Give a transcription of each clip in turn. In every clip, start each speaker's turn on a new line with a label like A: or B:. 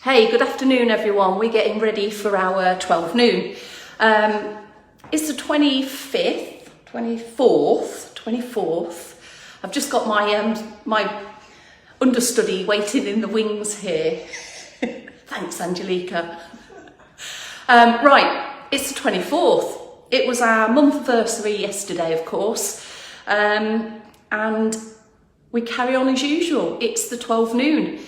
A: Hey, good afternoon everyone. We're getting ready for our 12 noon. It's the 24th. I've just got my understudy waiting in the wings here. Thanks, Angelica. Right, it's the 24th. It was our month anniversary yesterday, of course. And we carry on as usual. It's the 12 noon.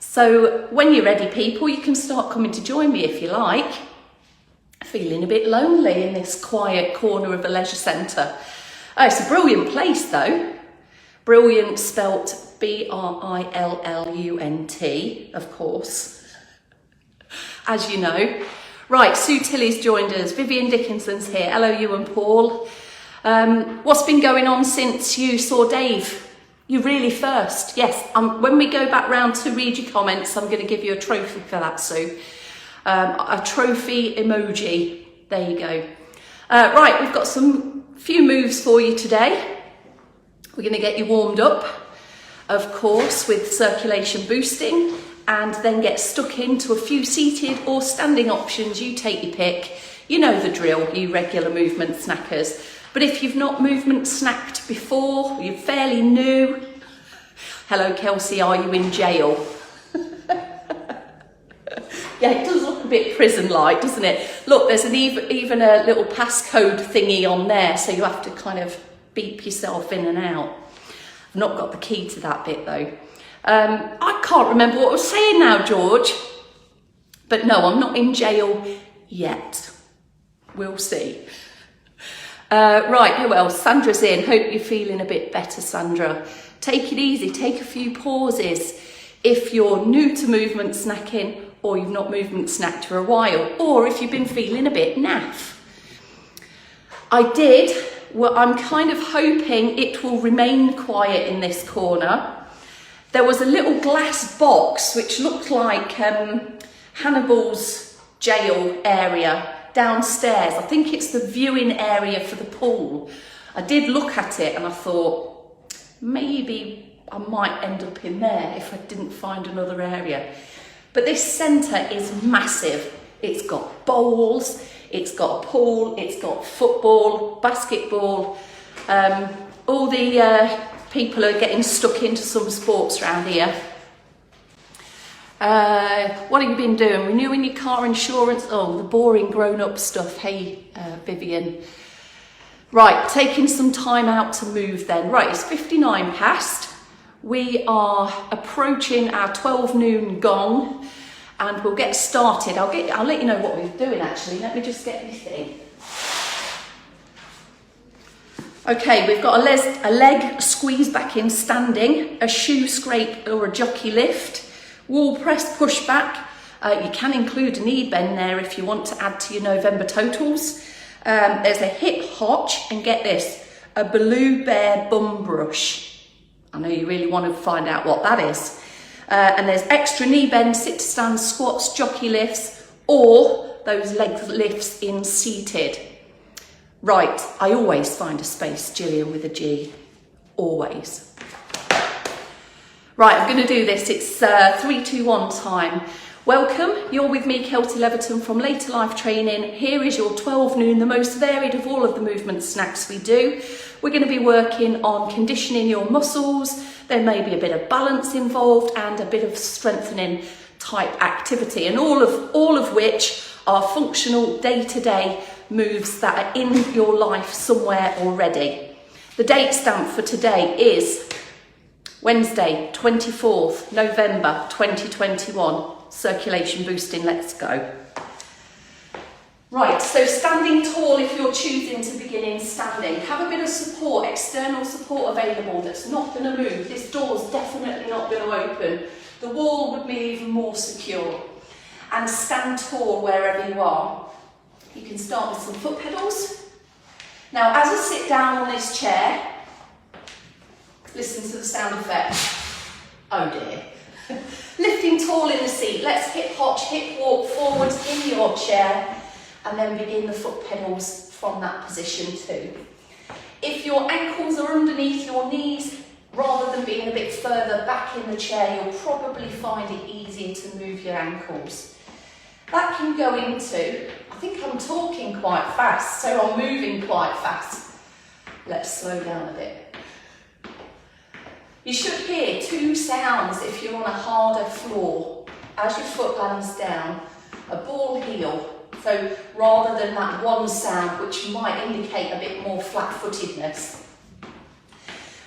A: So when you're ready, people, you can start coming to join me if you like. Feeling a bit lonely in this quiet corner of a leisure centre. Oh, it's a brilliant place though. Brilliant spelt B-R-I-L-L-U-N-T, of course, as you know. Right, Sue Tilley's joined us, Vivian Dickinson's here. Hello, you and Paul. What's been going on since you saw Dave? You really first, yes. When we go back round to read your comments, I'm going to give you a trophy for that, Sue. A trophy emoji. There you go. Right, we've got few moves for you today. We're going to get you warmed up, of course, with circulation boosting, and then get stuck into a few seated or standing options. You take your pick. You know the drill, you regular movement snackers. But if you've not movement snacked before, you're fairly new. Hello, Kelsey, are you in jail? Yeah, it does look a bit prison-like, doesn't it? Look, there's even a little passcode thingy on there, so you have to kind of beep yourself in and out. I've not got the key to that bit, though. I can't remember what I was saying now, George. But no, I'm not in jail yet. We'll see. Right, who else? Sandra's in. Hope you're feeling a bit better, Sandra. Take it easy, take a few pauses. If you're new to movement snacking, or you've not movement snacked for a while, or if you've been feeling a bit naff. I'm kind of hoping it will remain quiet in this corner. There was a little glass box which looked like Hannibal's jail area downstairs. I think it's the viewing area for the pool. I did look at it and I thought maybe I might end up in there if I didn't find another area. But this centre is massive. It's got bowls, it's got a pool, it's got football, basketball. All the people are getting stuck into some sports around here. What have you been doing? Renewing your car insurance? Oh, the boring grown-up stuff. Hey, Vivian. Right, taking some time out to move then. Right, it's 59 past. We are approaching our 12 noon gong and we'll get started. I'll let you know what we're doing actually. Let me just get my thing. Okay, we've got a leg squeeze back in standing, a shoe scrape or a jockey lift. Wall press push back. You can include a knee bend there if you want to add to your November totals. There's a hip hotch, and get this, a blue bear bum brush. I know you really want to find out what that is. And there's extra knee bend, sit to stand squats, jockey lifts, or those leg lifts in seated. Right, I always find a space, Gillian with a G, always. Right, I'm going to do this. It's 3, 2, 1 time. Welcome. You're with me, Kelty Leverton from Later Life Training. Here is your 12 noon, the most varied of all of the movement snacks we do. We're going to be working on conditioning your muscles. There may be a bit of balance involved and a bit of strengthening type activity, and all of which are functional day-to-day moves that are in your life somewhere already. The date stamp for today is Wednesday, 24th November 2021. Circulation boosting, let's go. Right, so standing tall if you're choosing to begin in standing. Have a bit of support, external support available that's not going to move. This door's definitely not going to open. The wall would be even more secure. And stand tall wherever you are. You can start with some foot pedals. Now, as I sit down on this chair, listen to the sound effect. Oh dear. Lifting tall in the seat. Let's hip hop, hip walk forwards in your chair and then begin the foot pedals from that position too. If your ankles are underneath your knees, rather than being a bit further back in the chair, you'll probably find it easier to move your ankles. That can go into, I think I'm talking quite fast, so I'm moving quite fast. Let's slow down a bit. You should hear two sounds if you're on a harder floor. As your foot lands down, a ball heel. So rather than that one sound, which might indicate a bit more flat-footedness.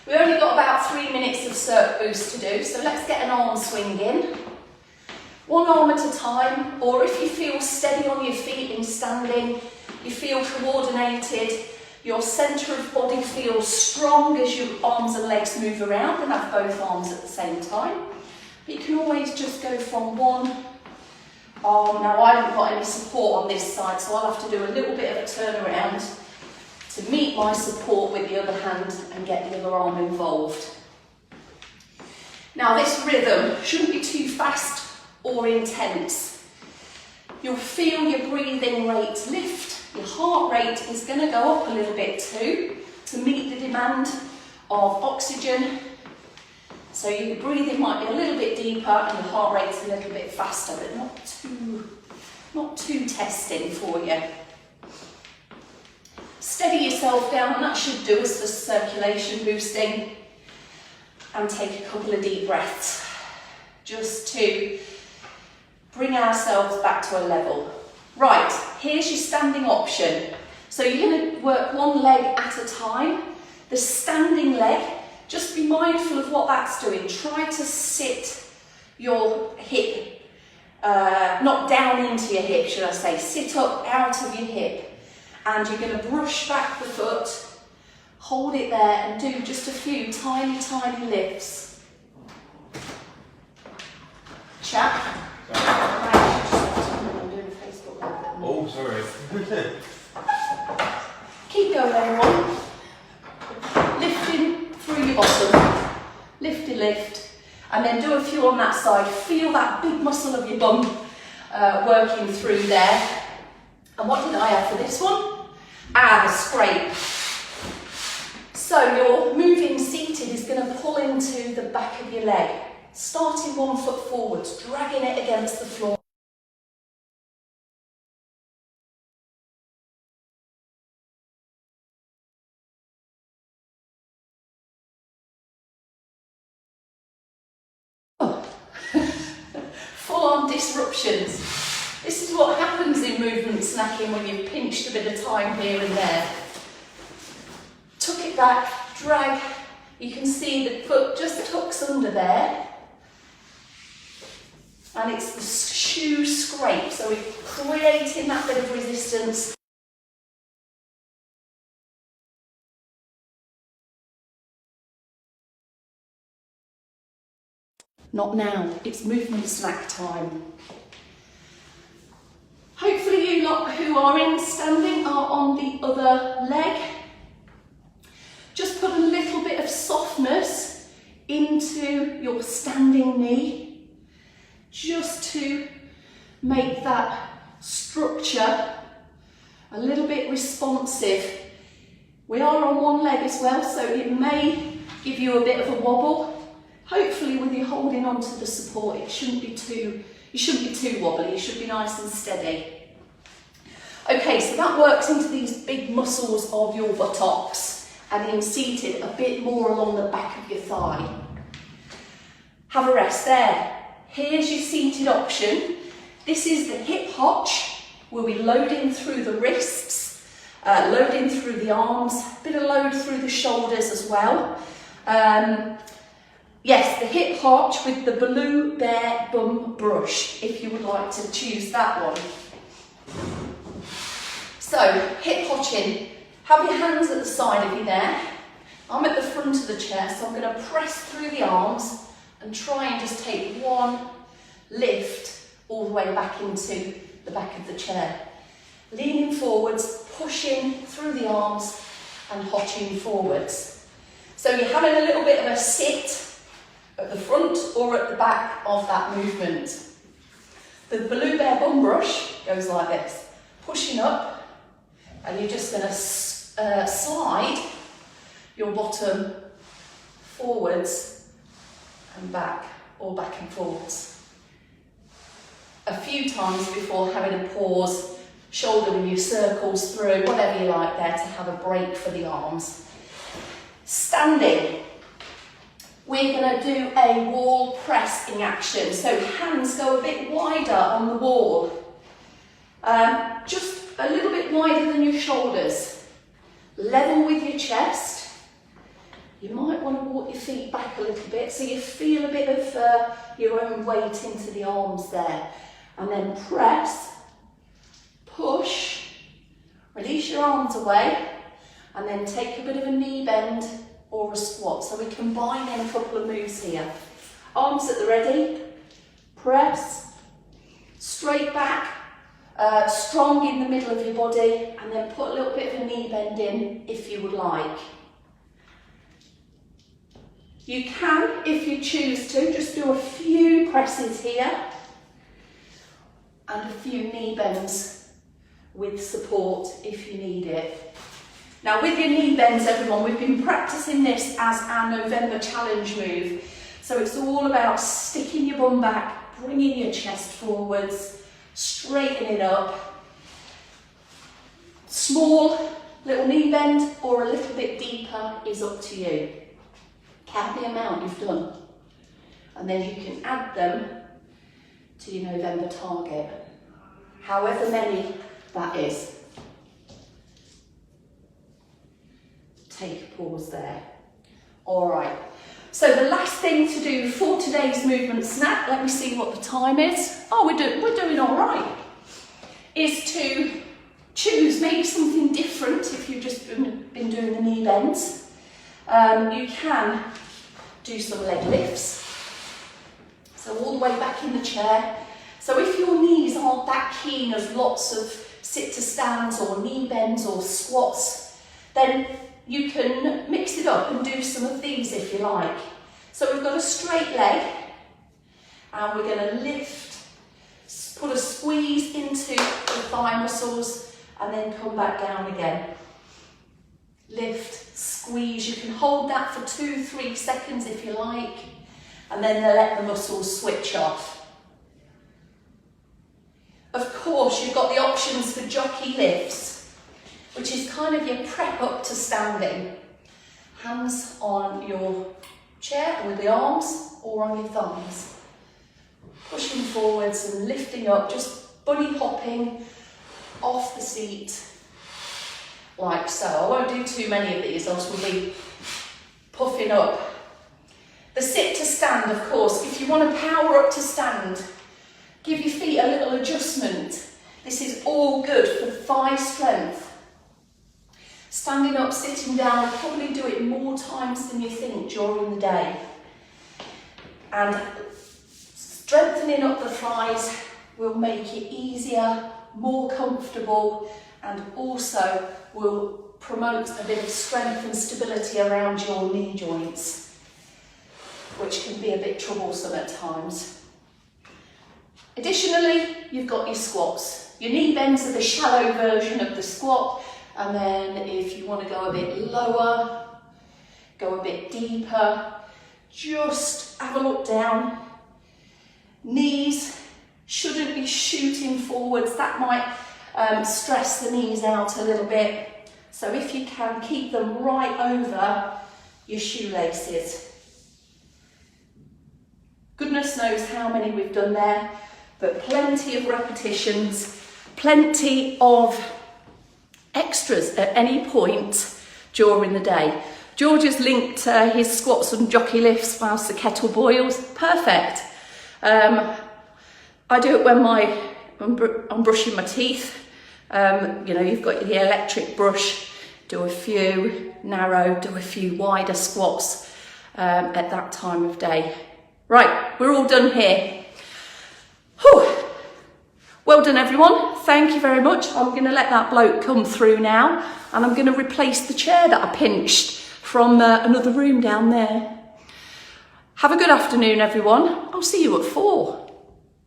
A: We've only got about 3 minutes of circ boost to do, so let's get an arm swing in. One arm at a time, or if you feel steady on your feet in standing, you feel coordinated, your centre of body feels strong as your arms and legs move around, and have both arms at the same time. But you can always just go from one arm. Now I haven't got any support on this side, so I'll have to do a little bit of a turnaround to meet my support with the other hand and get the other arm involved. Now this rhythm shouldn't be too fast or intense. You'll feel your breathing rate lift, your heart rate is going to go up a little bit too to meet the demand of oxygen. So your breathing might be a little bit deeper and your heart rate's a little bit faster, but not too testing for you. Steady yourself down, and that should do us for circulation boosting. And take a couple of deep breaths, just to bring ourselves back to a level. Right, here's your standing option. So you're going to work one leg at a time. The standing leg, just be mindful of what that's doing. Try to sit your hip, not down into your hip, should I say. Sit up out of your hip. And you're going to brush back the foot, hold it there and do just a few tiny, tiny lifts. Chap.
B: Oh, sorry.
A: Keep going, everyone. Lifting through your bottom. Lifty lift. And then do a few on that side. Feel that big muscle of your bum working through there. And what did I have for this one? The scrape. So your moving seated is going to pull into the back of your leg. Starting 1 foot forwards, dragging it against the floor. Full-on disruptions. This is what happens in movement snacking when you've pinched a bit of time here and there. Tuck it back, drag. You can see the foot just tucks under there. And it's the shoe scrape, so we're creating that bit of resistance. Not now, it's movement snack time. Hopefully you lot who are in standing are on the other leg. Just put a little bit of softness into your standing knee, just to make that structure a little bit responsive. We are on one leg as well, so it may give you a bit of a wobble. Hopefully with you holding on to the support, you shouldn't be too wobbly, you should be nice and steady. Okay, so that works into these big muscles of your buttocks, and in seated a bit more along the back of your thigh. Have a rest there. Here's your seated option. This is the hip hotch. We'll be loading through the wrists, loading through the arms, a bit of load through the shoulders as well. Yes, the hip hotch with the blue bear bum brush, if you would like to choose that one. So, hip hotching. Have your hands at the side of you there. I'm at the front of the chair, so I'm going to press through the arms and try and just take one lift all the way back into the back of the chair. Leaning forwards, pushing through the arms and hotching forwards. So you're having a little bit of a sit at the front or at the back of that movement. The blue bear bum brush goes like this, pushing up, and you're just going to slide your bottom forwards and back, or back and forwards. A few times before having a pause, shouldering your circles through, whatever you like there, to have a break for the arms. Standing. We're going to do a wall press in action. So hands go a bit wider on the wall. Just a little bit wider than your shoulders. Level with your chest. You might want to walk your feet back a little bit so you feel a bit of your own weight into the arms there. And then press, push, release your arms away, and then take a bit of a knee bend or a squat. So we combine in a couple of moves here. Arms at the ready, press, straight back, strong in the middle of your body, and then put a little bit of a knee bend in if you would like. You can, if you choose to, just do a few presses here and a few knee bends with support if you need it. Now with your knee bends, everyone, we've been practicing this as our November challenge move. So it's all about sticking your bum back, bringing your chest forwards, straightening up. Small little knee bend or a little bit deeper is up to you. Count the amount you've done, and then you can add them to your November target, however many that is. Take a pause there. All right, so the last thing to do for today's movement snack, let me see what the time is. Oh, we're doing all right. Is to choose maybe something different if you've just been doing the knee bends. You can do some leg lifts. So all the way back in the chair. So if your knees aren't that keen as lots of sit to stands or knee bends or squats, then you can mix it up and do some of these if you like. So we've got a straight leg and we're going to lift, put a squeeze into the thigh muscles and then come back down again. Lift, squeeze, you can hold that for 2-3 seconds if you like, and then let the muscles switch off. Of course, you've got the options for jockey lifts, which is kind of your prep up to standing. Hands on your chair with the arms or on your thumbs. Pushing forwards and lifting up, just bunny hopping off the seat. Like so. I won't do too many of these, else we'll be puffing up. The sit to stand, of course, if you want to power up to stand, give your feet a little adjustment. This is all good for thigh strength. Standing up, sitting down, you'll probably do it more times than you think during the day. And strengthening up the thighs will make it easier, more comfortable, and also will promote a bit of strength and stability around your knee joints, which can be a bit troublesome at times. Additionally, you've got your squats. Your knee bends are the shallow version of the squat, and then if you want to go a bit lower, go a bit deeper, just have a look down. Knees shouldn't be shooting forwards. That might stress the knees out a little bit. So if you can, keep them right over your shoelaces. Goodness knows how many we've done there, but plenty of repetitions, plenty of extras at any point during the day. George has linked his squats and jockey lifts whilst the kettle boils. Perfect. I do it when I'm brushing my teeth. You know, you've got the electric brush, do a few narrow, do a few wider squats at that time of day. Right, we're all done here. Whew. Well done, everyone. Thank you very much. I'm going to let that bloke come through now, and I'm going to replace the chair that I pinched from another room down there. Have a good afternoon, everyone. I'll see you at 4.